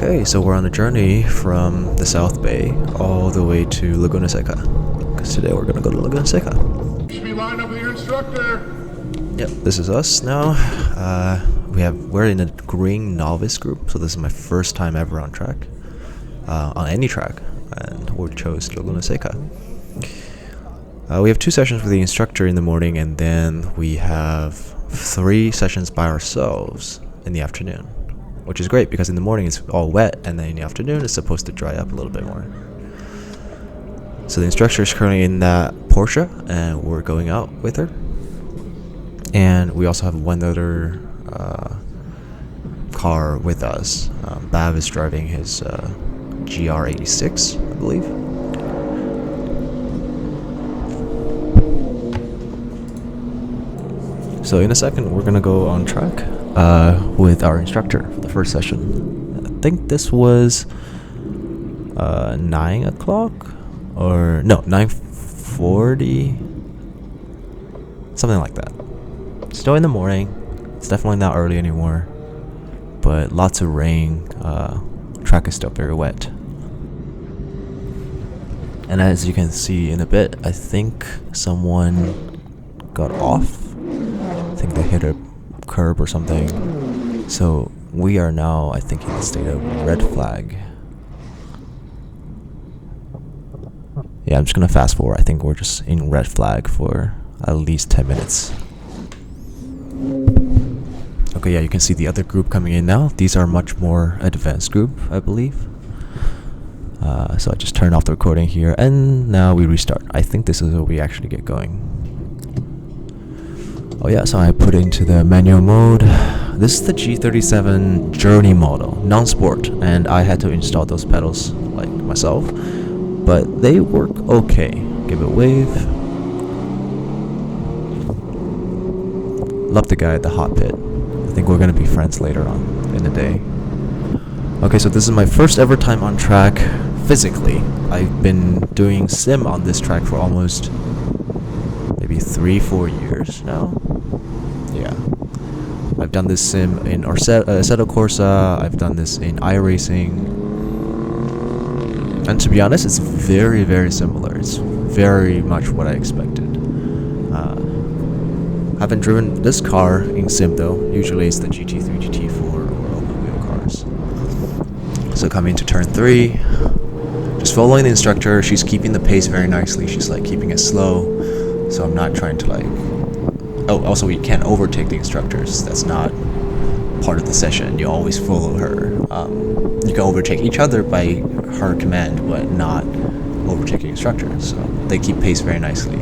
Okay, so we're on a journey from the South Bay all the way to Laguna Seca. Because today we're gonna go to Laguna Seca. You should be lined up with your instructor. Yep, this is us now. We're in a green novice group, so this is my first time ever on track, on any track, and we chose Laguna Seca. We have 2 sessions with the instructor in the morning, and then we have 3 sessions by ourselves in the afternoon, which is great because in the morning it's all wet, and then in the afternoon it's supposed to dry up a little bit more. So the instructor is currently in that Porsche, and we're going out with her. And we also have one other car with us. Bav is driving his GR86, I believe. So in a second, we're gonna go on track with our instructor for the first session. I think this was 9 o'clock, or no, 9:40, something like that. Still in the morning. It's definitely not early anymore, but lots of rain. Track is still very wet. And as you can see in a bit, I think someone got off. I think they hit a curb or something. So we are now, I think, in the state of red flag. Yeah, I'm just gonna fast forward. I think we're just in red flag for at least 10 minutes. Okay, yeah, you can see the other group coming in now. These are much more advanced group, I believe. So I just turned off the recording here, and now we restart. I think this is where we actually get going. Oh yeah, so I put into the manual mode. This is the G37 Journey model, non-sport, and I had to install those pedals like myself, but they work okay. Give it a wave. Love the guy at the hot pit. I think we're gonna be friends later on in the day. Okay, so this is my first ever time on track physically. I've been doing sim on this track for almost maybe 3-4 years now. Yeah, I've done this sim in Assetto Corsa. I've done this in iRacing, and to be honest, it's very, very similar. It's very much what I expected. Haven't driven this car in sim though. Usually it's the GT3, GT4, or open wheel cars. So coming to turn 3, just following the instructor. She's keeping the pace very nicely. She's like keeping it slow, so I'm not trying to like. Oh, also we can't overtake the instructors. That's not part of the session. You always follow her. You can overtake each other by her command, but not overtaking instructors. So they keep pace very nicely.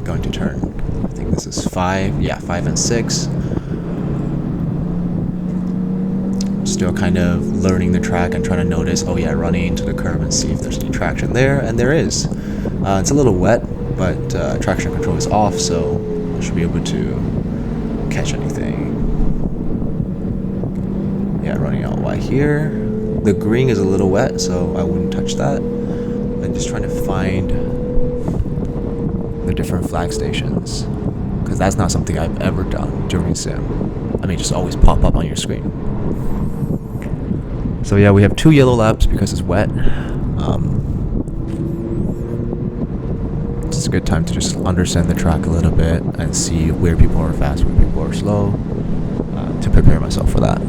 Going to turn, I think this is 5. Yeah, 5 and 6. Still kind of learning the track and trying to notice, oh yeah, running into the curb and see if there's any traction there, and there is. It's a little wet, but traction control is off, so I should be able to catch anything. Yeah, running out wide here. The green is a little wet, so I wouldn't touch that. I'm just trying to find the different flag stations, because that's not something I've ever done during sim. I mean, just always pop up on your screen. So yeah, we have 2 yellow laps because it's wet. It's a good time to just understand the track a little bit and see where people are fast, where people are slow, to prepare myself for that.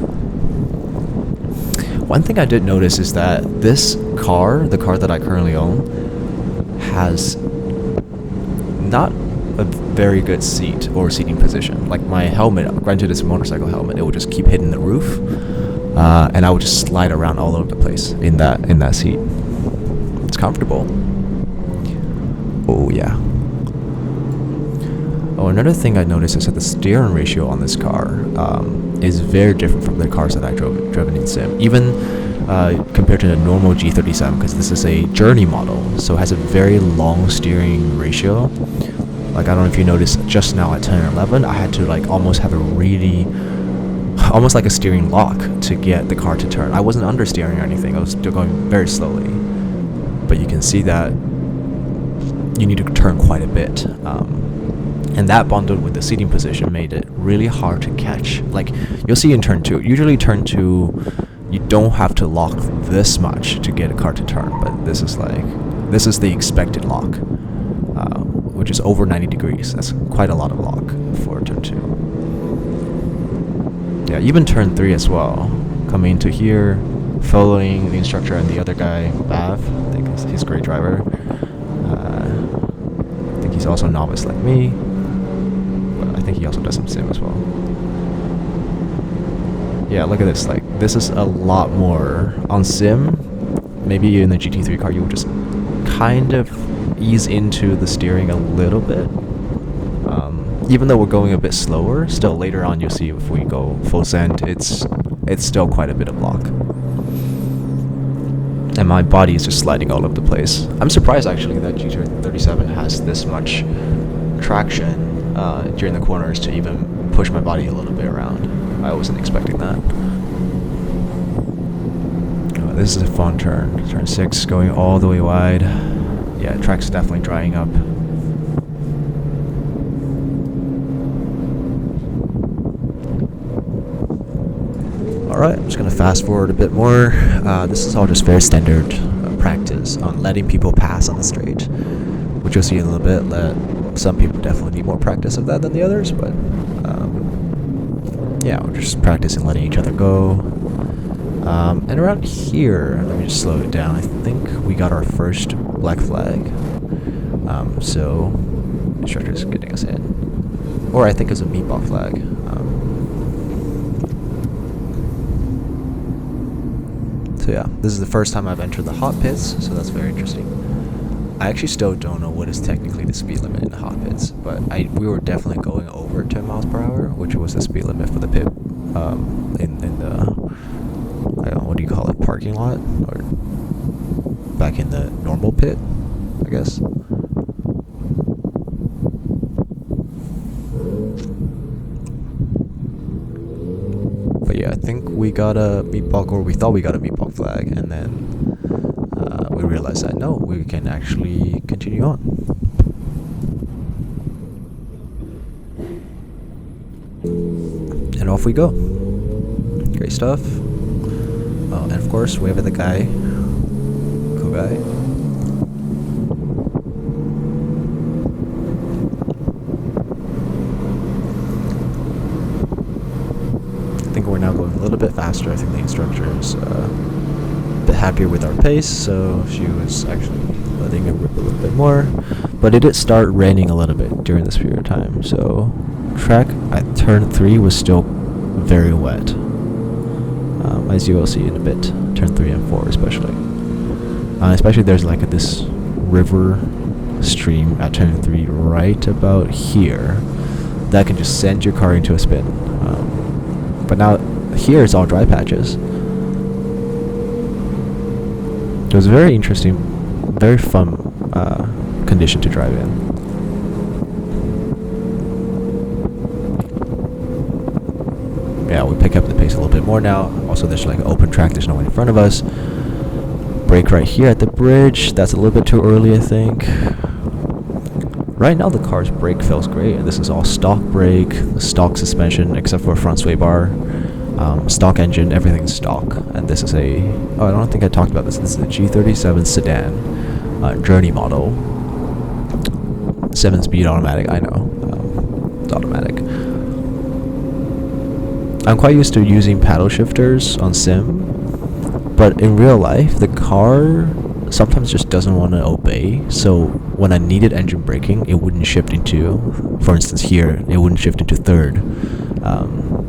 One thing I did notice is that this car, the car that I currently own, has not a very good seat or seating position. Like my helmet, granted it's a motorcycle helmet, it will just keep hitting the roof, and I would just slide around all over the place in that seat. It's comfortable. Oh yeah. Oh, another thing I noticed is that the steering ratio on this car is very different from the cars that I driven in sim. Even compared to the normal G37, because this is a Journey model, so it has a very long steering ratio. Like, I don't know if you noticed, just now at 10 or 11, I had to like almost have almost like a steering lock to get the car to turn. I wasn't understeering or anything. I was still going very slowly, but you can see that you need to turn quite a bit. And that bundled with the seating position made it really hard to catch. Like, you'll see in turn 2. Usually turn 2, you don't have to lock this much to get a car to turn, but this is the expected lock, which is over 90 degrees. That's quite a lot of lock for turn 2. Yeah, even turn 3 as well. Coming into here, following the instructor and the other guy, Bav. I think he's a great driver. I think he's also a novice like me. But I think he also does some sim as well. Yeah, look at this. Like, this is a lot more on sim. Maybe in the GT3 car, you would just kind of ease into the steering a little bit. Even though we're going a bit slower, still later on you'll see if we go full send, it's still quite a bit of lock. And my body is just sliding all over the place. I'm surprised actually that g37 has this much traction during the corners to even push my body a little bit around. I wasn't expecting that. This is a fun turn. Turn 6 going all the way wide. Yeah, track's definitely drying up. Alright, I'm just going to fast forward a bit more. This is all just very standard practice on letting people pass on the straight, which you'll see in a little bit. Some people definitely need more practice of that than the others, but yeah, we're just practicing letting each other go. And around here, let me just slow it down. I think we got our first black flag. So, instructor is getting us in. Or I think it's a meatball flag. So yeah, this is the first time I've entered the hot pits, so that's very interesting. I actually still don't know what is technically the speed limit in the hot pits, but we were definitely going over 10 miles per hour, which was the speed limit for the pit in the, I don't know, what do you call it, parking lot? Or back in the normal pit, I guess. But yeah, I think we got a meatball, or we thought we got a meatball flag, and then we realized that no, we can actually continue on. And off we go. Great stuff. Oh, and of course, wave at the guy. Cool guy. I think we're now going a little bit faster. I think the instructor is a bit happier with our pace, so she was actually letting it rip a little bit more. But it did start raining a little bit during this period of time, so track at turn 3 was still very wet. As you will see in a bit, turn 3 and 4 especially. Especially there's like this river stream at turn 3 right about here that can just send your car into a spin. But now here it's all dry patches. It was very interesting, very fun condition to drive in. Yeah, we pick up the pace a little bit more now. Also, there's like an open track, there's no one in front of us. Brake right here at the bridge. That's a little bit too early, I think. Right now the car's brake feels great. This is all stock brake, stock suspension, except for a front sway bar. Stock engine, everything's stock. And this is I don't think I talked about this. This is a G37 sedan, Journey model. 7-speed automatic, I know. It's automatic. I'm quite used to using paddle shifters on sim, but in real life, the car sometimes just doesn't want to obey. So when I needed engine braking, it wouldn't shift into, for instance here, it wouldn't shift into third,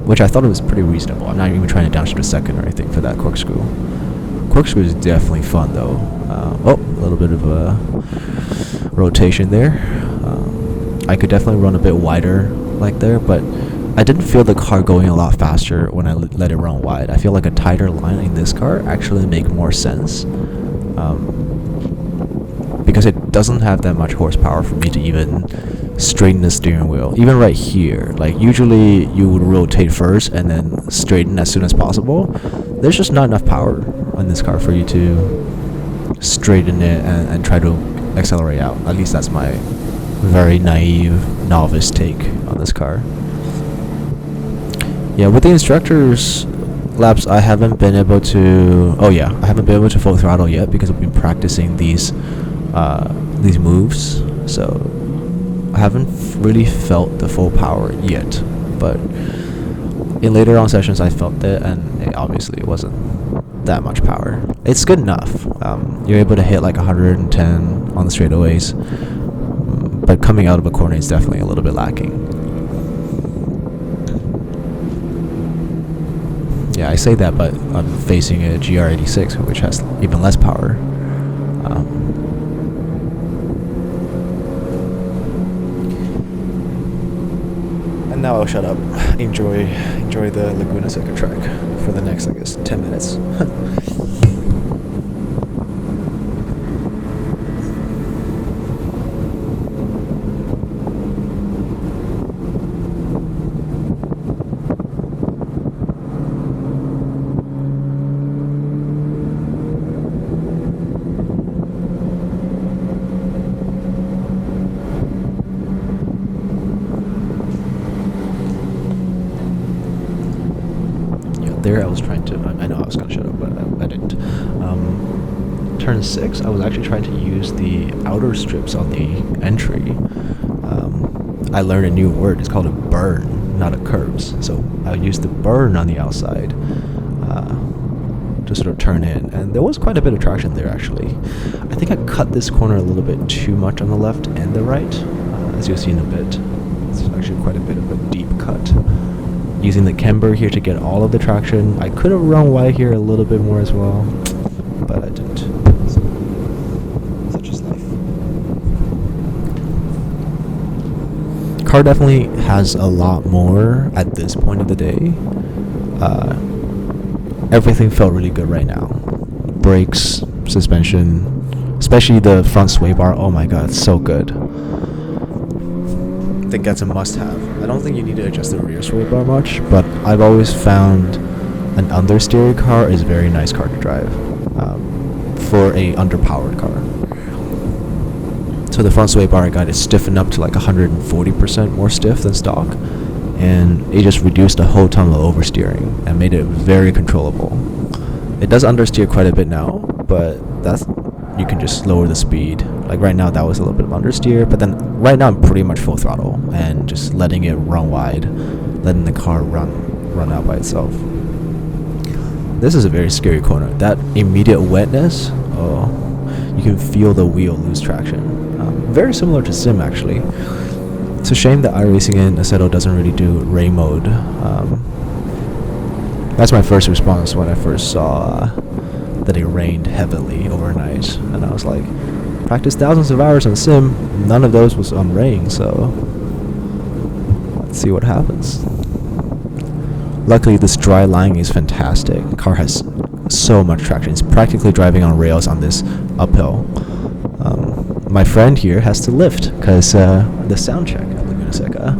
which I thought it was pretty reasonable. I'm not even trying to downshift to second or anything for that corkscrew. Corkscrew is definitely fun though. Oh, a little bit of a rotation there. I could definitely run a bit wider like there, but I didn't feel the car going a lot faster when I let it run wide. I feel like a tighter line in this car actually make more sense, because it doesn't have that much horsepower for me to even straighten the steering wheel. Even right here, like usually you would rotate first and then straighten as soon as possible. There's just not enough power on this car for you to straighten it and try to accelerate out. At least that's my very naive novice take on this car. Yeah, with the instructors laps, I haven't been able to. Oh yeah, I haven't been able to full throttle yet because I've been practicing these moves. So I haven't really felt the full power yet. But in later on sessions, I felt it, and it wasn't that much power. It's good enough. You're able to hit like 110 on the straightaways, but coming out of a corner is definitely a little bit lacking. Yeah, I say that, but I'm facing a GR86, which has even less power. And now I'll shut up. Enjoy the Laguna Seca track for the next, I guess, 10 minutes. There, I was trying to. I know I was gonna shut up, but I didn't. Turn 6, I was actually trying to use the outer strips on the entry. I learned a new word. It's called a burn, not a curves. So I used the burn on the outside to sort of turn in, and there was quite a bit of traction there actually. I think I cut this corner a little bit too much on the left and the right, as you'll see in a bit. It's actually quite a bit of a deep cut. Using the camber here to get all of the traction. I could have run wide here a little bit more as well, but I didn't. So, such is life. Car definitely has a lot more at this point of the day. Everything felt really good right now. Brakes, suspension, especially the front sway bar. Oh my god, it's so good. I think that's a must-have. I don't think you need to adjust the rear sway bar much, but I've always found an understeer car is a very nice car to drive for a underpowered car. So the front sway bar I got is stiffened up to like 140% more stiff than stock, and it just reduced a whole ton of oversteering and made it very controllable. It does understeer quite a bit now, but you can just lower the speed. Like right now that was a little bit of understeer, but then right now I'm pretty much full throttle and just letting it run wide, letting the car run out by itself. This is a very scary corner. That immediate wetness, you can feel the wheel lose traction. Very similar to Sim actually. It's a shame that iRacing in Aceto doesn't really do Ray mode. That's my first response when I first saw that it rained heavily overnight, and I was like, practiced thousands of hours on Sim, none of those was on rain, so let's see what happens. Luckily this dry lying is fantastic. The car has so much traction. It's practically driving on rails on this uphill. My friend here has to lift because the sound check at Laguna Seca,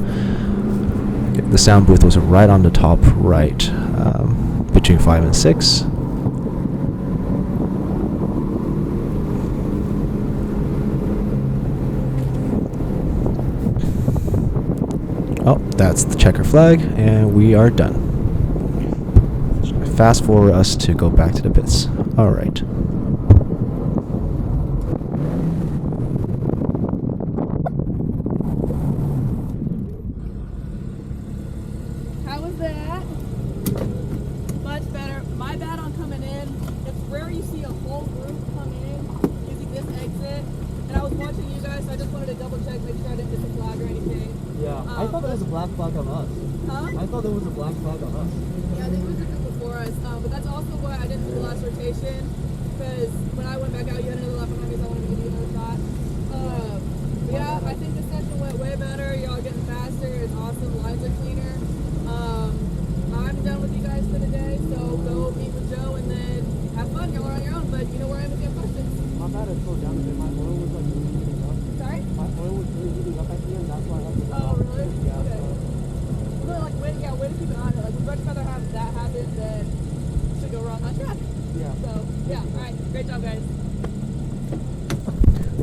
the sound booth was right on the top right, between 5 and 6. Oh, that's the checker flag, and we are done. Fast forward us to go back to the pits. All right. How was that? Much better. My bad on coming in. It's rare you see a whole group come in using this exit. And I was watching you guys, so I just wanted to double check, make sure I didn't miss a flag or anything. Yeah, I thought there was a black flag on us. Huh? I thought there was a black flag on us. Yeah, there was a group before us. But that's also why I didn't do the last rotation. Because when I went back out, you had another lap behind me, so I wanted to give you another shot. Yeah, I think this session went way better. Y'all getting faster. It's awesome. Lines are cleaner. I'm done with you guys for the day, so go meet with Joe and then have fun. Y'all are on your own, but you know where I am if you have questions. My bad, it slowed down a bit. My oil was like really heating up. Sorry? My oil was really heating up at the end, that's why I had to stop. Oh, really? Yeah, Okay. Well, like, way to keep it on it. Like, we'd much rather have that happen than to go wrong on track. Yeah. So, yeah, alright. Great job, guys.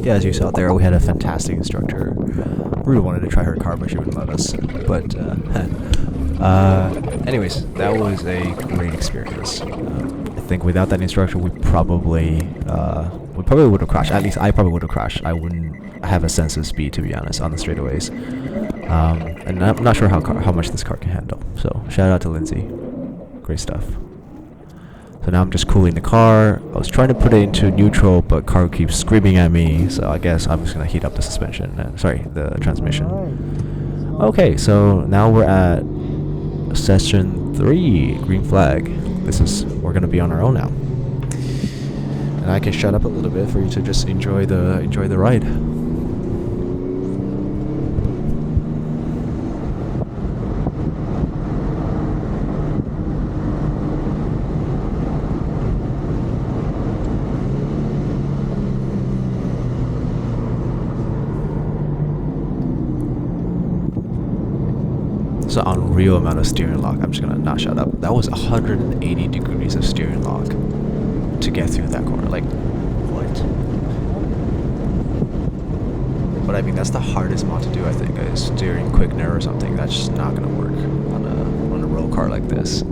yeah, as you saw there, we had a fantastic instructor. Really wanted to try her car, but she wouldn't let us. But anyways, that was a great experience. I think without that instructor, we probably would have crashed. At least I probably would have crashed. I wouldn't have a sense of speed, to be honest, on the straightaways. And I'm not sure how much this car can handle. So shout out to Lindsay, great stuff. So now I'm just cooling the car. I was trying to put it into neutral, but car keeps screaming at me. So I guess I'm just gonna heat up the suspension. The transmission. Okay, so now we're at session 3, green flag. We're gonna be on our own now, and I can shut up a little bit for you to just enjoy the ride. It's an unreal amount of steering lock. I'm just gonna not shut up. That was 180 degrees of steering lock to get through that corner. Like, what? But I mean, that's the hardest mod to do, I think, is steering Quickner or something. That's just not gonna work on a road car like this.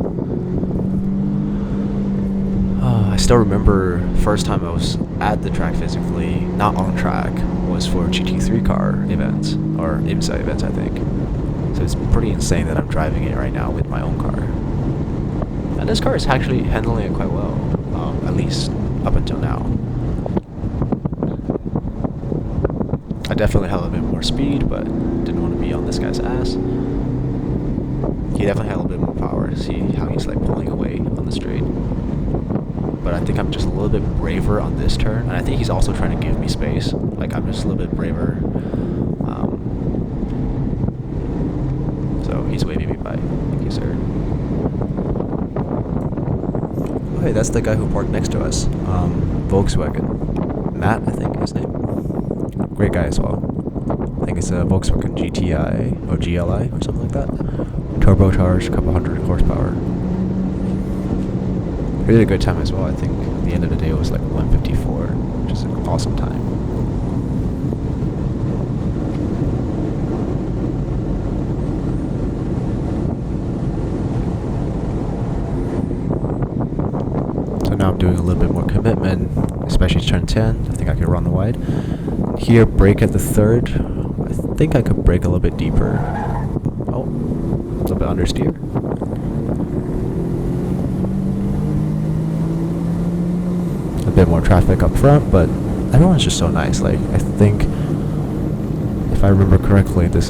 I still remember first time I was at the track physically, not on track, was for GT3 car events, or IMSA events, I think. So it's pretty insane that I'm driving it right now with my own car. And this car is actually handling it quite well, at least up until now. I definitely had a bit more speed, but didn't want to be on this guy's ass. He definitely had a little bit more power. See how he's like pulling away on the straight. But I think I'm just a little bit braver on this turn, and I think he's also trying to give me space. Like, I'm just a little bit braver. So he's waving me by. Thank you, sir. Oh, hey, that's the guy who parked next to us. Volkswagen. Matt, I think his name. Great guy as well. I think it's a Volkswagen GTI or GLI or something like that. Turbocharged, a couple hundred horsepower. Really good time as well. I think at the end of the day it was like 154, which is an awesome time. So now I'm doing a little bit more commitment, especially turn 10. I think I can run the wide. Here, brake at the third. I think I could brake a little bit deeper. Oh, a little bit understeer. A bit more traffic up front, but everyone's just so nice. Like, I think if I remember correctly, this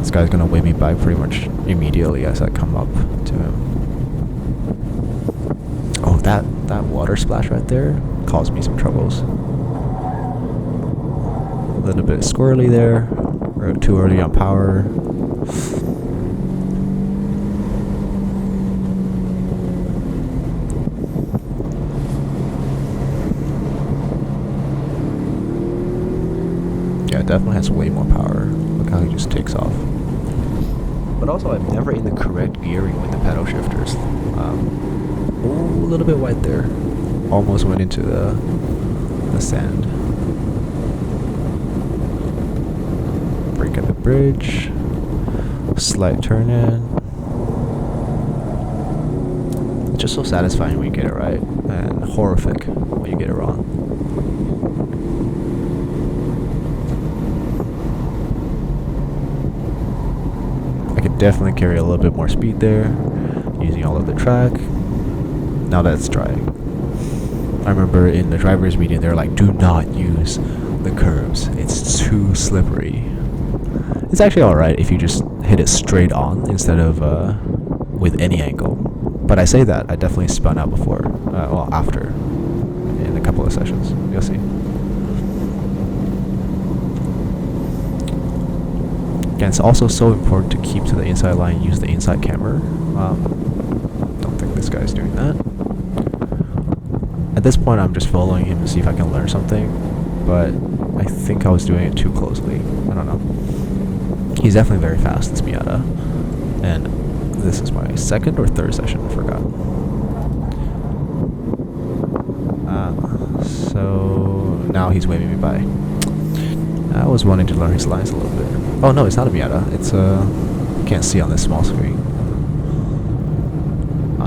guy's gonna wave me by pretty much immediately as I come up to him. Oh, that water splash right there caused me some troubles. A little bit squirrely there. We're too early on power. Yeah, it definitely has way more power. Look how he just takes off. But also, I'm never in the correct gearing with the pedal shifters. Oh, a little bit wide there. Almost went into the sand. Brake at the bridge. Slight turn in. It's just so satisfying when you get it right, and horrific when you get it wrong. I could definitely carry a little bit more speed there, using all of the track. Now that it's dry. I remember in the driver's meeting, they're like, do not use the curves. It's too slippery. It's actually alright if you just hit it straight on instead of with any angle. But I say that, I definitely spun out before, after, in a couple of sessions. You'll see. Again, it's also so important to keep to the inside line and use the inside camera. Don't think this guy's doing that. At this point, I'm just following him to see if I can learn something, but I think I was doing it too closely. I don't know. He's definitely very fast, this Miata, and this is my second or third session, I forgot. So and now he's waving me by. I was wanting to learn his lines a little bit. Oh no, it's not a Miata. It's can't see on this small screen.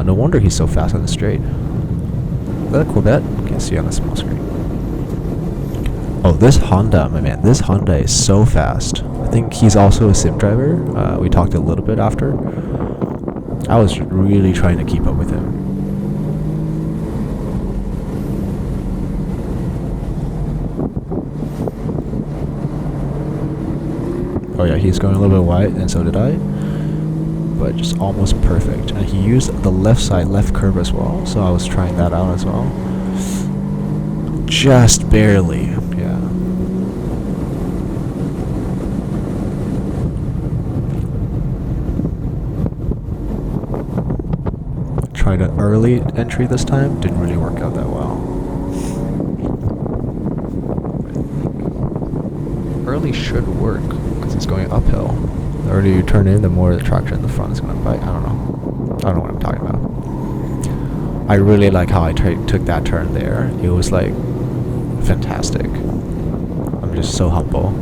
No wonder he's so fast on the straight. Is that a Corvette? Can't see on the small screen. Oh, this Honda, my man. This Honda is so fast. I think he's also a sim driver. We talked a little bit after. I was really trying to keep up with him. Oh yeah, he's going a little bit wide, and so did I. But just almost perfect. And he used the left side, left curve as well, so I was trying that out as well. Just barely, yeah. Tried an early entry this time, didn't really work out that well. Early should work, because it's going uphill. The earlier you turn in, the more the traction in the front is going to bite. I don't know. I don't know what I'm talking about. I really like how I took that turn there. It was like fantastic. I'm just so humble.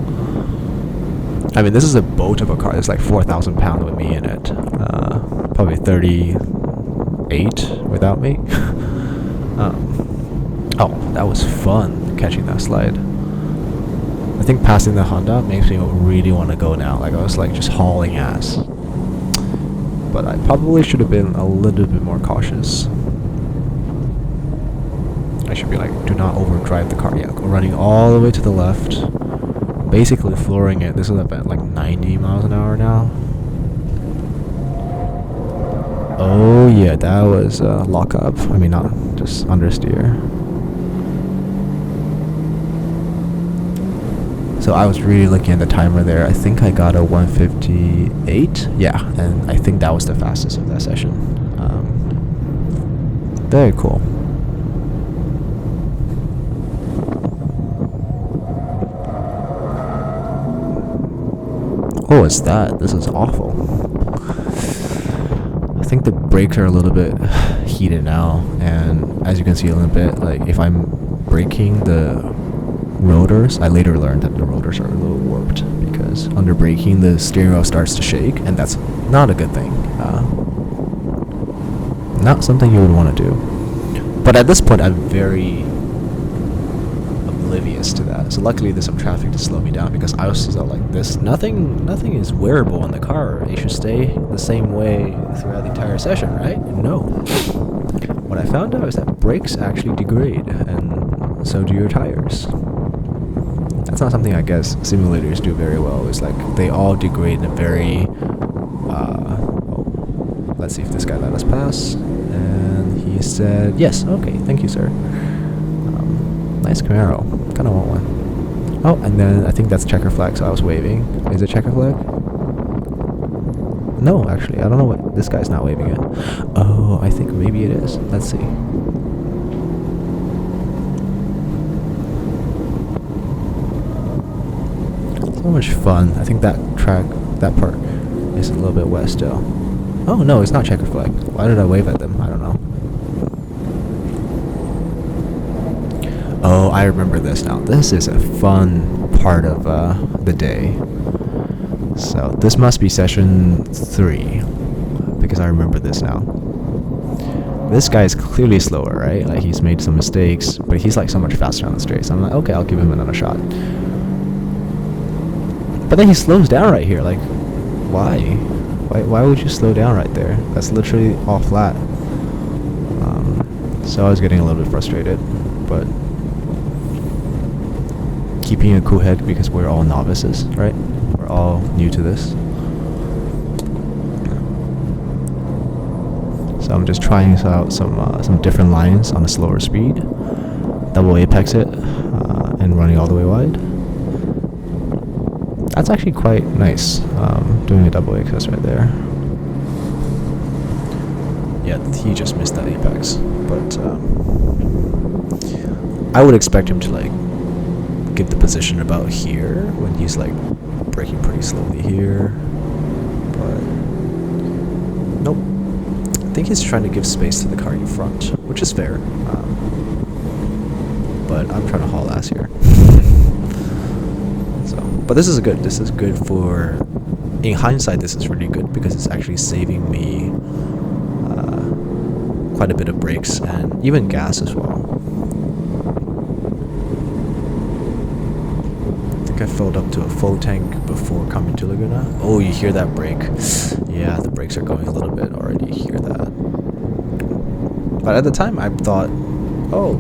I mean, this is a boat of a car. It's like 4,000 pounds with me in it. Probably 38 without me. Oh, that was fun catching that slide. I think passing the Honda makes me really want to go now. Like, I was like just hauling ass. But I probably should have been a little bit more cautious. I should be like, do not overdrive the car. Yeah, running all the way to the left. Basically flooring it. This is about like 90 miles an hour now. Oh yeah, that was lock up. I mean, not just understeer. So I was really looking at the timer there. I think I got a 158. Yeah, and I think that was the fastest of that session. Very cool. What was that? This is awful. I think the brakes are a little bit heated now, and as you can see a little bit, like if I'm braking the rotors, I later learned that the rotors are a little warped because under braking the steering wheel starts to shake, and that's not a good thing. Not something you would want to do. But at this point, I'm very oblivious to that. So luckily, there's some traffic to slow me down because I was just like this. Nothing is wearable in the car. It should stay the same way throughout the entire session, right? No. What I found out is that brakes actually degrade, and so do your tires. That's not something I guess simulators do very well. It's like they all degrade in a very let's see if this guy let us pass. And he said yes. Okay, thank you, sir. Nice Camaro. Kind of want one. Oh, and then I think that's checker flag, so I was waving. Is it checker flag? No, actually, I don't know what. This guy's not waving it. Oh, I think maybe it is. Let's see. So much fun. I think that track, that part, is a little bit wet still. Oh no, it's not checker flag. Why did I wave at them? I don't know. Oh, I remember this now. This is a fun part of the day. So this must be session 3, because I remember this now. This guy is clearly slower, right? Like he's made some mistakes, but he's like so much faster on the straight. So I'm like, okay, I'll give him another shot. But then he slows down right here. Like, why? Why would you slow down right there? That's literally all flat. So I was getting a little bit frustrated, but keeping a cool head because we're all novices, right? We're all new to this. So I'm just trying out some different lines on a slower speed, double apex it, and running all the way wide. That's actually quite nice, doing a double apex right there. Yeah, he just missed that apex, but I would expect him to like give the position about here when he's like braking pretty slowly here, but nope. I think he's trying to give space to the car in front, which is fair. but I'm trying to haul ass here. So, but this is good. This is good for. In hindsight, this is really good because it's actually saving me quite a bit of brakes and even gas as well. I think I filled up to a full tank before coming to Laguna. Oh, you hear that brake? Yeah, the brakes are going a little bit already. You hear that? But at the time, I thought, oh,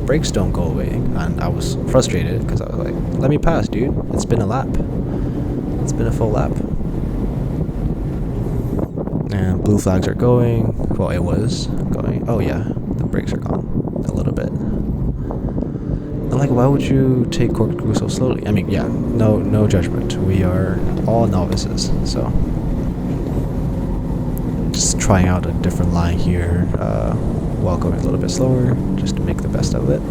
brakes don't go away, and I was frustrated because I was like, let me pass, dude. It's been a lap. It's been a full lap. And blue flags are going. Well, it was going. Oh yeah, the brakes are gone a little bit. And like, why would you take corkscrew so slowly? I mean, yeah, no judgment. We are all novices, so just trying out a different line here while going a little bit slower, just to make the best of it.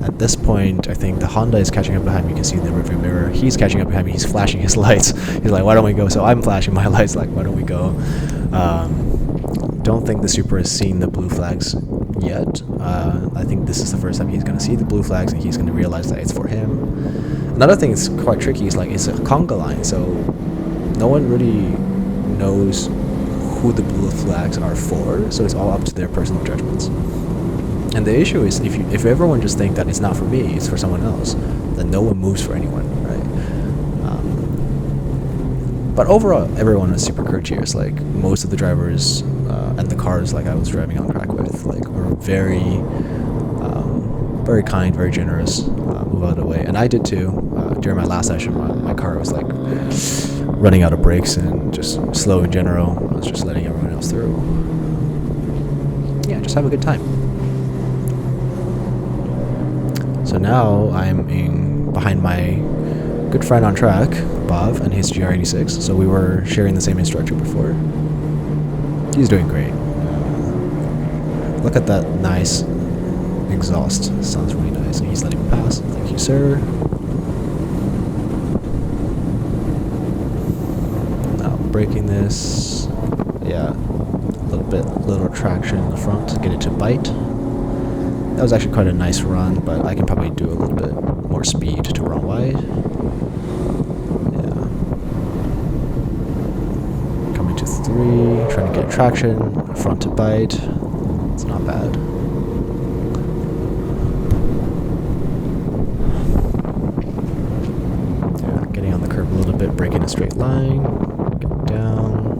At this point, I think the Honda is catching up behind me. You can see in the rearview mirror. He's catching up behind me. He's flashing his lights. He's like, why don't we go? So I'm flashing my lights like, why don't we go? Don't think the Super has seen the blue flags yet. I think this is the first time he's going to see the blue flags and he's going to realize that it's for him. Another thing that's quite tricky is like it's a conga line, so no one really knows who the blue flags are for, so it's all up to their personal judgments. And the issue is, if everyone just think that it's not for me, it's for someone else, then no one moves for anyone, right? But overall, everyone was super courteous. Like most of the drivers and the cars, like I was driving on track with, like were very, very kind, very generous. Move out of the way, and I did too. During my last session, my car was like running out of brakes and just slow in general. I was just letting everyone else through. Yeah, just have a good time. So now I'm behind my good friend on track, Bob, and his GR86. So we were sharing the same instructor before. He's doing great. Look at that nice exhaust. Sounds really nice. And he's letting me pass. Thank you, sir. Now braking this. Yeah, little traction in the front to get it to bite. That was actually quite a nice run, but I can probably do a little bit more speed to run wide. Yeah. Coming to 3, trying to get traction, front to bite. It's not bad. Yeah, getting on the curb a little bit, braking a straight line, get down.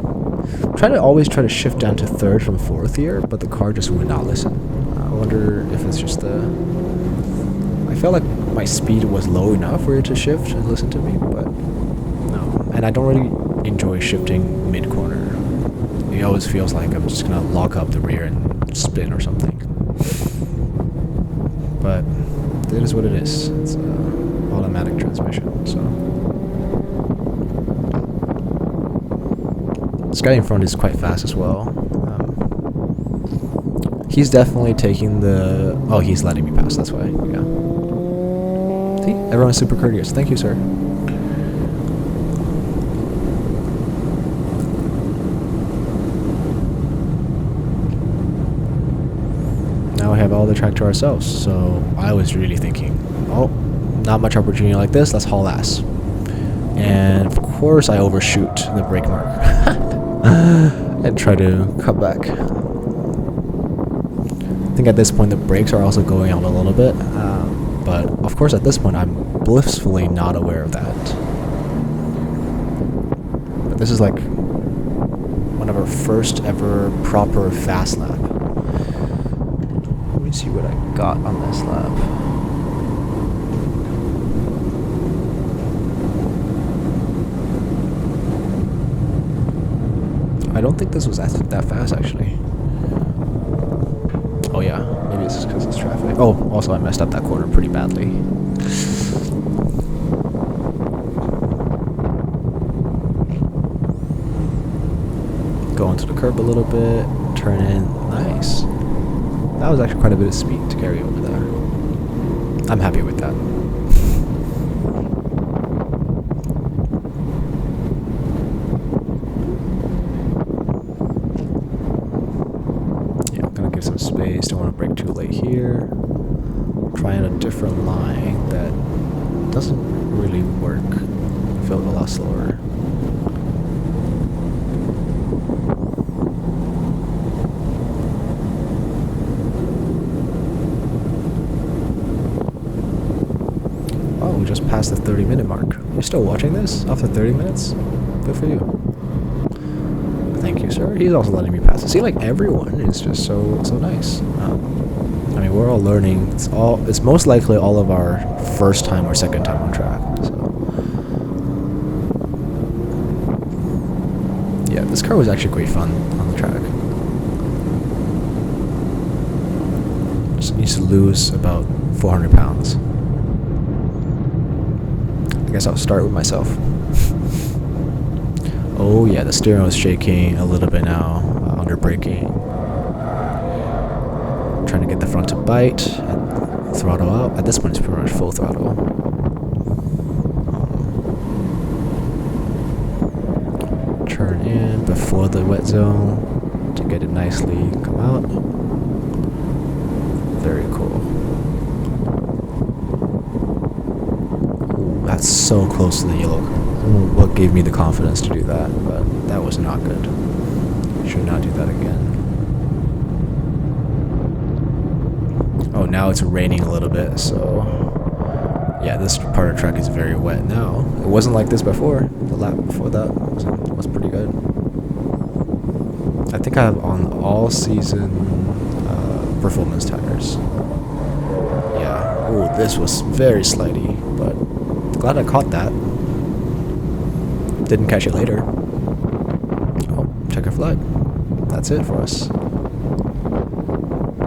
Always try to shift down to 3rd from 4th here, but the car just would not listen. I wonder if it's just I felt like my speed was low enough for it to shift and listen to me, but no. And I don't really enjoy shifting mid-corner. It always feels like I'm just gonna lock up the rear and spin or something. But it is what it is. It's an automatic transmission, so. This guy in front is quite fast as well. He's definitely taking the... Oh, he's letting me pass, that's why. Yeah. See? Everyone's super courteous. Thank you, sir. Now we have all the track to ourselves, so I was really thinking, oh, not much opportunity like this, let's haul ass. And of course I overshoot the brake mark. And try to cut back. I think at this point the brakes are also going out a little bit, but of course at this point I'm blissfully not aware of that. But this is like one of our first ever proper fast lap. Let me see what I got on this lap. I don't think this was that fast actually. Oh yeah, maybe it's just because it's traffic. Oh, also I messed up that corner pretty badly. Go into the curb a little bit, turn in, nice. That was actually quite a bit of speed to carry over there. I'm happy with that. sideways, don't want to brake too late here. Trying a different line that doesn't really work. Felt a lot slower. Oh, we just passed the 30-minute mark. You're still watching this after 30 minutes? Good for you. Thank you, sir. He's also letting me pass it. See, like, everyone is just so nice. I mean, we're all learning. It's most likely all of our first time or second time on track. So, yeah, this car was actually great fun on the track. Just needs to lose about 400 pounds. I guess I'll start with myself. Oh yeah, the steering was shaking a little bit now, under braking. Trying to get the front to bite and throttle out. At this point, it's pretty much full throttle. Turn in before the wet zone to get it nicely come out. Very cool. Ooh, that's so close to the yellow. What gave me the confidence to do that, but that was not good. Should not do that again. Oh, now it's raining a little bit, so yeah, this part of the track is very wet now. It wasn't like this before. The lap before that was pretty good. I think I have on all season performance tires. Yeah. Oh, this was very slidey, but glad I caught that. Didn't catch it later. Oh, checker flag. That's it for us.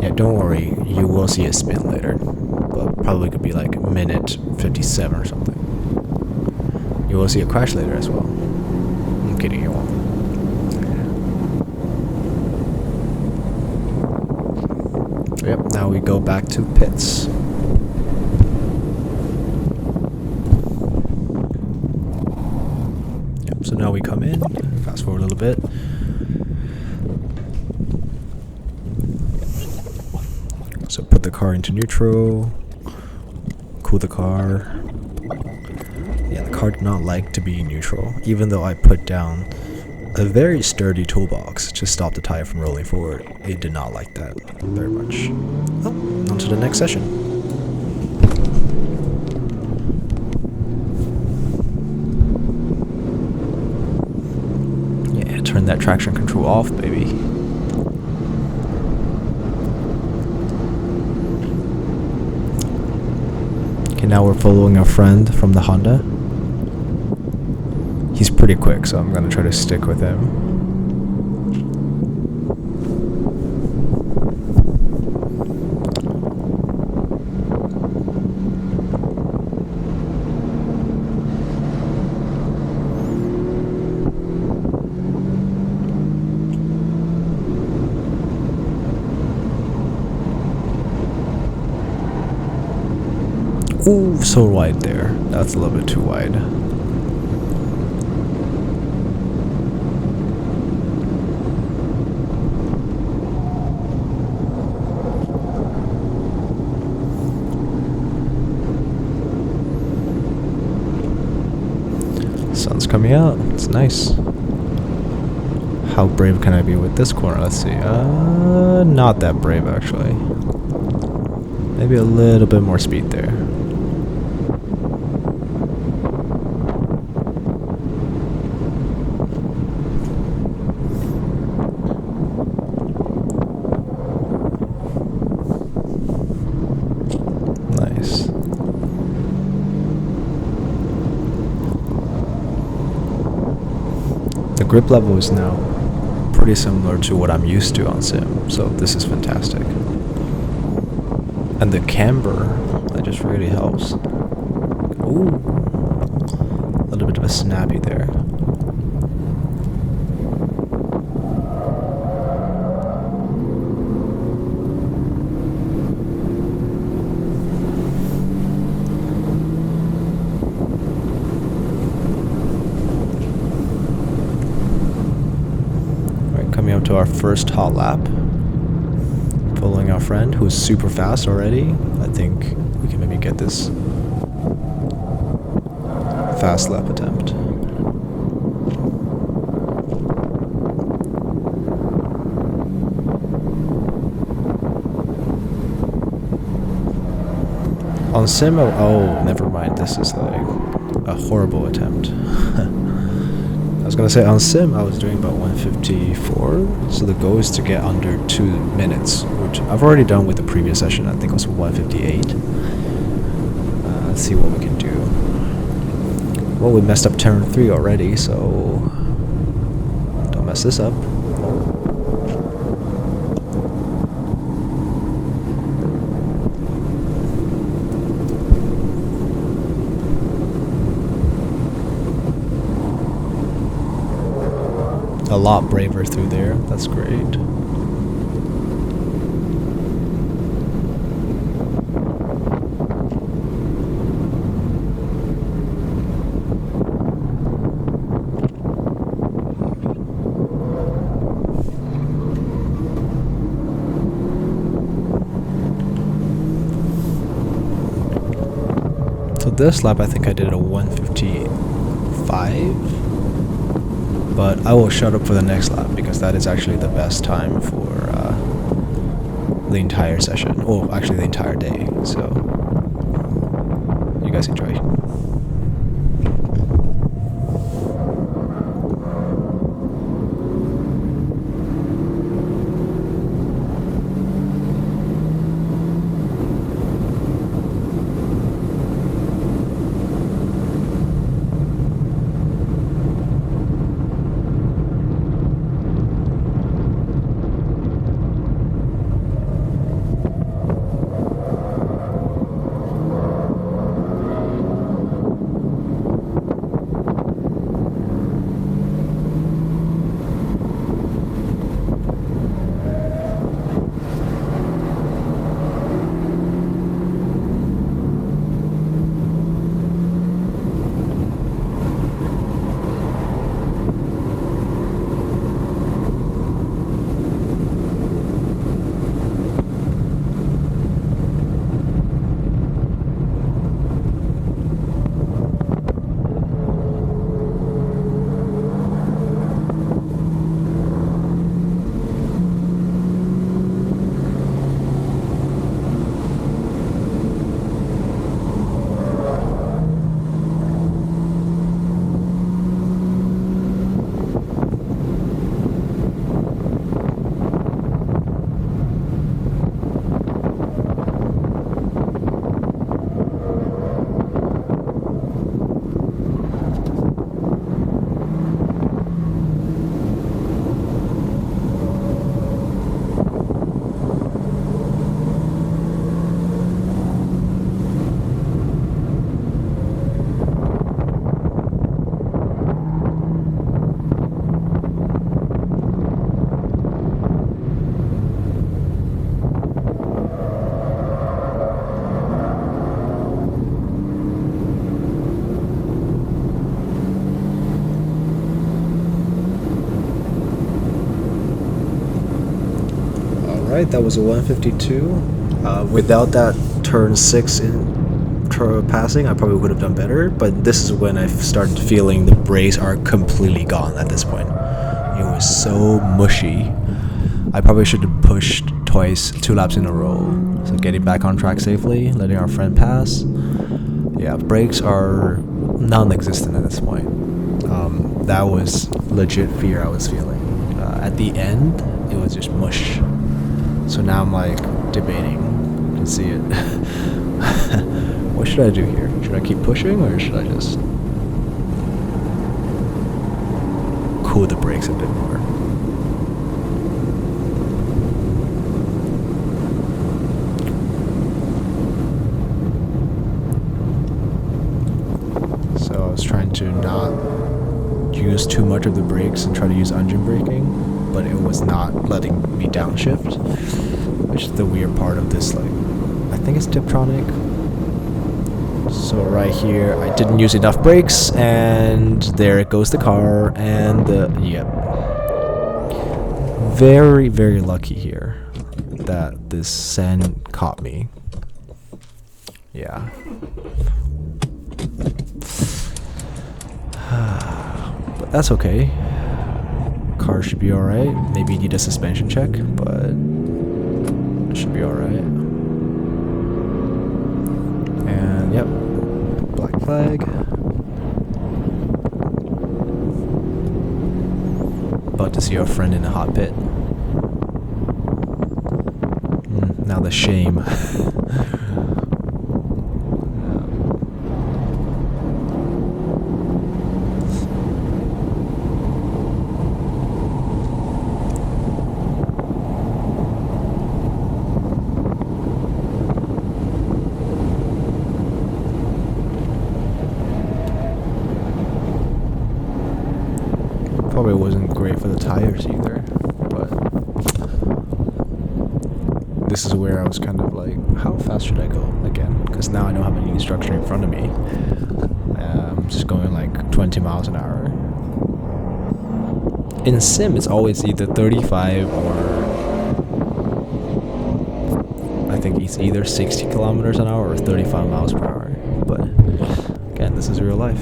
Yeah, don't worry. You will see a spin later. But probably could be like minute 57 or something. You will see a crash later as well. I'm kidding, you won't. So yep, now we go back to pits. So now we come in, fast forward a little bit. So put the car into neutral, cool the car. Yeah, the car did not like to be in neutral, even though I put down a very sturdy toolbox to stop the tire from rolling forward. It did not like that very much. Well, on to the next session. Turn that traction control off, baby. Okay, now we're following a friend from the Honda. He's pretty quick, so I'm gonna try to stick with him. Ooh, so wide there. That's a little bit too wide. Sun's coming out. It's nice. How brave can I be with this corner? Let's see. Not that brave actually. Maybe a little bit more speed there. Nice. The grip level is now pretty similar to what I'm used to on sim, so this is fantastic. And the camber, that just really helps. Ooh, a little bit of a snappy there. Alright, coming up to our first hot lap. following our friend who's super fast already. I think we can maybe get this fast lap attempt. On sim, oh, never mind. This is like a horrible attempt. I was gonna say on sim, I was doing about 154. So the goal is to get under 2 minutes, which I've already done with the previous session. I think it was 158. Let's see what we can do. Well, we messed up turn 3 already, so don't mess this up. A lot braver through there. That's great. So this lap, I think I did a 155. But I will shut up for the next lap because that is actually the best time for the entire session. Oh, actually the entire day. So you guys enjoy. Alright, that was a 152. Without that turn 6 in passing, I probably would have done better, but this is when I started feeling the brakes are completely gone at this point. It was so mushy. I probably should have pushed twice, 2 laps in a row. So getting back on track safely, letting our friend pass. Yeah, brakes are non-existent at this point. That was legit fear I was feeling. At the end, it was just mush. So now I'm like debating. You can see it. What should I do here? Should I keep pushing or should I just cool the brakes a bit more? So I was trying to not use too much of the brakes and try to use engine braking, but it was not letting me downshift, which is the weird part of this, like, I think it's Tiptronic. So right here, I didn't use enough brakes, and there it goes the car, and yep. Very, very lucky here. that this sand caught me. Yeah. But that's okay. Car should be alright. Maybe need a suspension check, but it should be alright. And yep, black flag. About to see our friend in a hot pit. Now the shame. Probably wasn't great for the tires either, but this is where I was kind of like, how fast should I go again? Because now I don't have any instruction in front of me. I'm just going like 20 miles an hour. In sim, it's always either 35 or I think it's either 60 kilometers an hour or 35 miles per hour. But again, this is real life.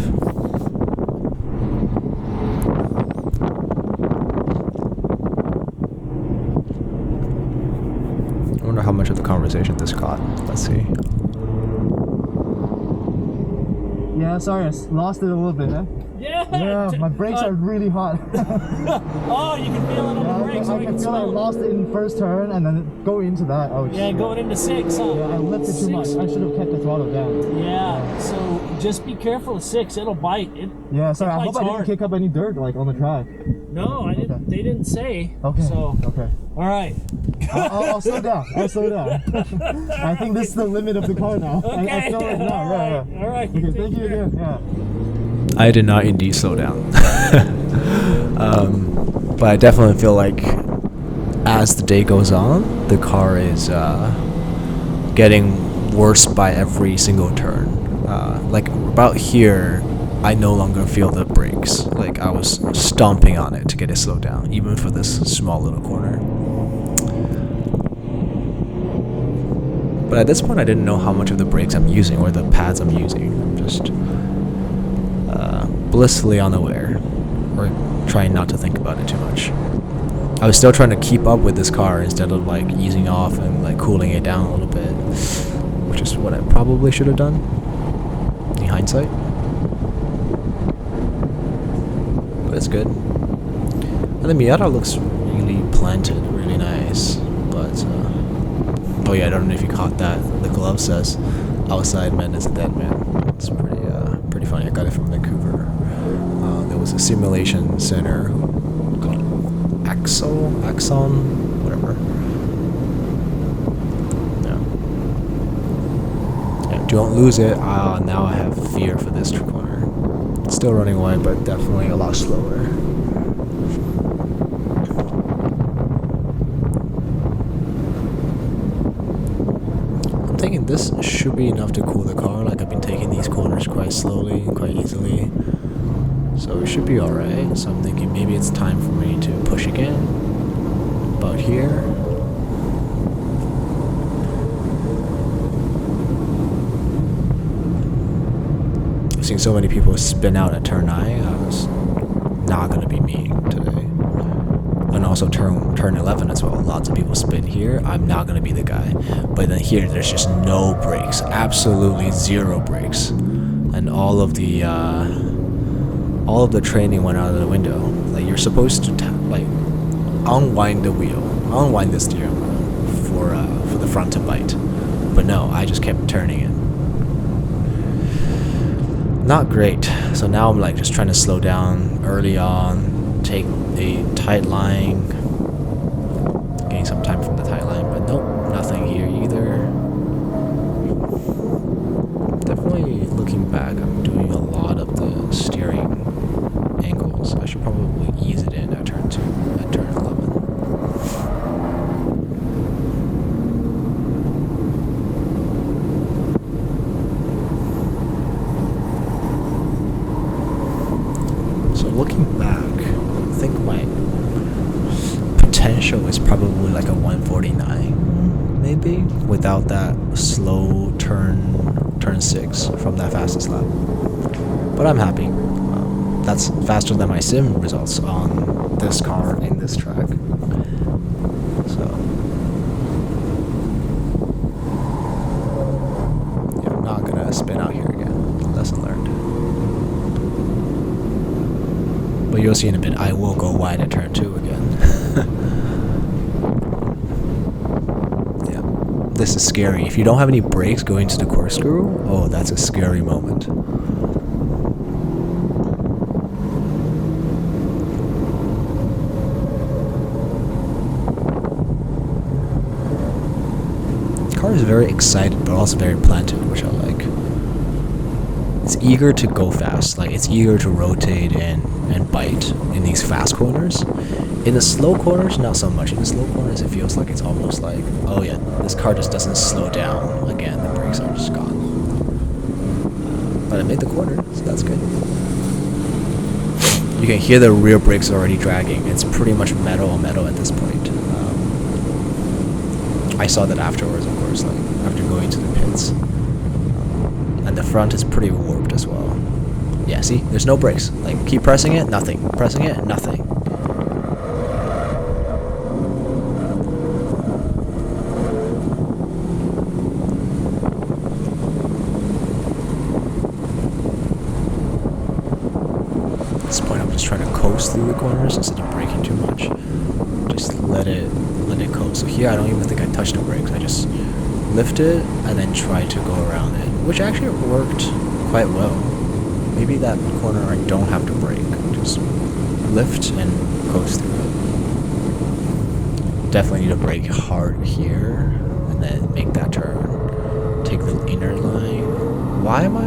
I wonder how much of the conversation this caught. Let's see. Yeah, sorry, I lost it a little bit, huh? Yeah, my brakes are really hot. Oh, you can feel it on the brakes. I can feel I lost it in first turn and then going into that. Oh, Yeah, going into 6, huh? Yeah, I lifted too much. I should have kept the throttle down. Yeah, so just be careful of 6. It'll bite. Yeah, sorry, I hope bites I didn't hard. kick up any dirt like on the track. No, I didn't. Okay. They didn't say. Okay. So, Okay. all right. I'll slow down. I'll slow down. I think this is the limit of the car now. Okay. I feel it now. Yeah, yeah. All right. Okay, thank you again. Yeah. I did not indeed slow down. But I definitely feel like as the day goes on, the car is getting worse by every single turn. Like about here, I no longer feel the brakes. Like I was stomping on it to get it slowed down, even for this small little corner. But at this point, I didn't know how much of the brakes I'm using or the pads I'm using. I'm just blissfully unaware, or trying not to think about it too much. I was still trying to keep up with this car instead of like easing off and like cooling it down a little bit, which is what I probably should have done in hindsight. But it's good. And the Miata looks really planted, really nice. But oh yeah, I don't know if you caught that. The glove says, "Outside man is a dead man." It's pretty funny. I got it from Vancouver. There was a simulation center called Axon, whatever. Yeah, don't lose it. Now I have fear for this corner. It's still running wide, but definitely a lot slower. I'm thinking this should be enough to cool the car. Like I've been taking these corners quite slowly and quite easily. So it should be alright. So I'm thinking maybe it's time for me to push again. About here. I've seen so many people spin out at turn 9. I was not going to be me today. And also turn 11 as well. Lots of people spin here. I'm not going to be the guy. But then here, there's just no brakes. Absolutely zero brakes. And all of the training went out of the window. Like you're supposed to like unwind the wheel, unwind the steering wheel for the front to bite. But no, I just kept turning it. Not great. So now I'm like just trying to slow down early on, take a tight line, gain some time from the tight line, but nope, nothing here either. Definitely looking back, I'm doing a lot of the steering angles. I should probably ease it in at turn 2, at turn 11. So looking back, I think my potential is probably like a 149, maybe, without that slow turn 6 from that fastest lap. But I'm happy. That's faster than my sim results on this car in this track. So yeah, I'm not gonna spin out here again. Lesson learned. But you'll see in a bit, I will go wide at turn 2 again. Yeah, this is scary. If you don't have any brakes going to the corkscrew, oh, that's a scary moment. The car is very excited, but also very planted, which I like. It's eager to go fast, like it's eager to rotate and bite in these fast corners. In the slow corners, not so much. In the slow corners, it feels like it's almost like, oh yeah, this car just doesn't slow down. Again, the brakes are just gone. But I made the corner, so that's good. You can hear the rear brakes already dragging. It's pretty much metal on metal at this point. I saw that afterwards, of course, like after going to the pits. And the front is pretty warped as well. Yeah, see? There's no brakes. Like, keep pressing it, nothing. Pressing it, nothing. At this point, I'm just trying to coast through the corners instead of braking too much. Just let it coast. So here, I don't even think I touched the brakes. I just lift it and then try to go around it, which actually worked quite well. Maybe that corner I don't have to brake, just lift and coast through it. Definitely need to brake hard here, and then make that turn. Take the inner line. Why am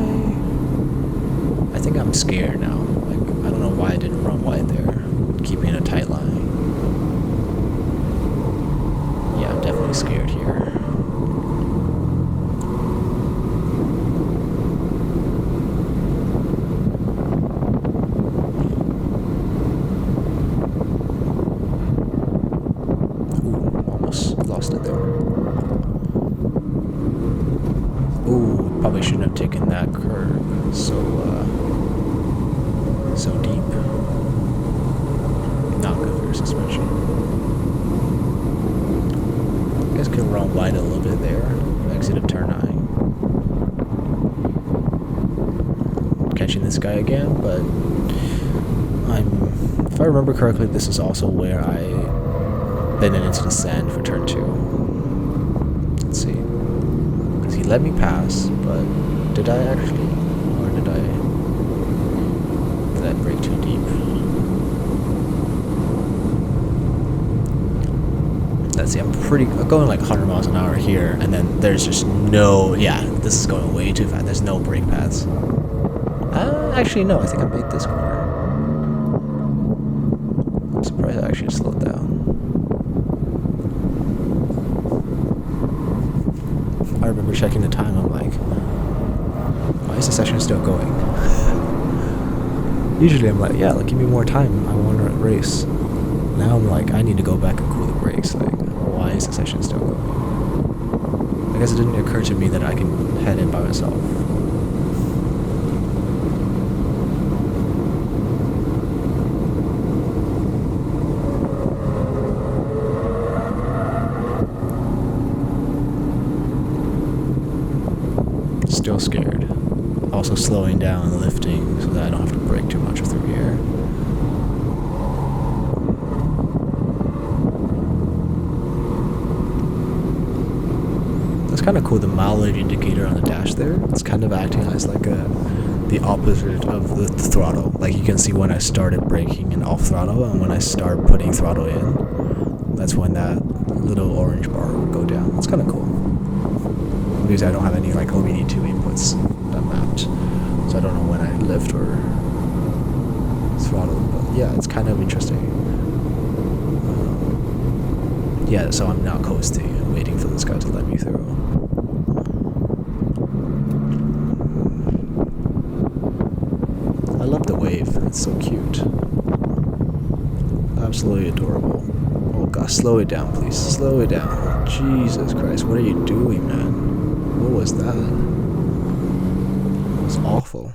I think I'm scared now. Like, I don't know why I didn't run wide there, keeping a tight line. Yeah, I'm definitely scared here. Probably shouldn't have taken that curve so deep. Not good for your suspension. You guys could run wide a little bit there. Exit of turn 9. Catching this guy again, but if I remember correctly, this is also where I bend it into the sand for turn 2. Let's see. He let me pass, but did I actually, or did I brake too deep? Let's see, I'm going like 100 miles an hour here, and then there's just no, yeah, this is going way too fast. There's no brake pads. Actually, no, I think I made this corner. I'm surprised I actually slowed down. I remember checking the time, I'm like, why is the session still going? Usually I'm like, yeah, like, give me more time, I want to race. Now I'm like, I need to go back and cool the brakes, like, why is the session still going? I guess it didn't occur to me that I can head in by myself. Still scared. Also slowing down and lifting so that I don't have to brake too much through here. That's kind of cool, the mileage indicator on the dash there. It's kind of acting as like the opposite of the throttle. Like you can see when I started braking and off throttle, and when I start putting throttle in, that's when that little orange bar would go down. It's kind of cool. Because I don't have any like OBD2 inputs that mapped, so I don't know when I lift or throttle, but yeah, it's kind of interesting. Yeah, so I'm not coasting and waiting for this guy to let me through. I love the wave, it's so cute. Absolutely adorable. Oh, God, slow it down, please. Slow it down. Jesus Christ, what are you doing, man? What was that? It was awful.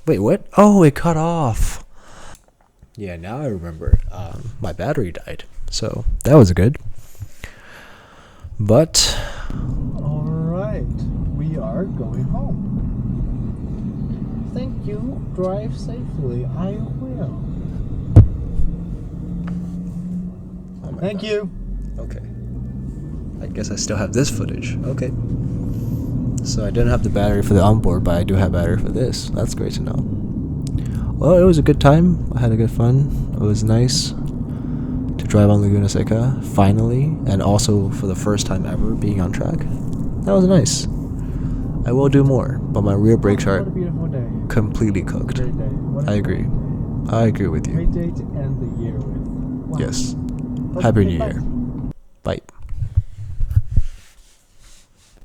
Wait, what? Oh, it cut off. Yeah, now I remember. My battery died, so that was good. But Alright, we are going home. Thank you. Drive safely. I will. oh my Thank God. you. Okay. I guess I still have this footage. Okay. So I didn't have the battery for the onboard, but I do have battery for this. That's great to know. Well, it was a good time. I had a good fun. It was nice to drive on Laguna Seca, finally, and also for the first time ever being on track. That was nice. I will do more, but my rear brakes are What a beautiful day. completely cooked. Great day. What a I agree. great day. I agree with you. Great day to end the year with. Wow. Yes. Okay, Happy New bye. Year. Bye.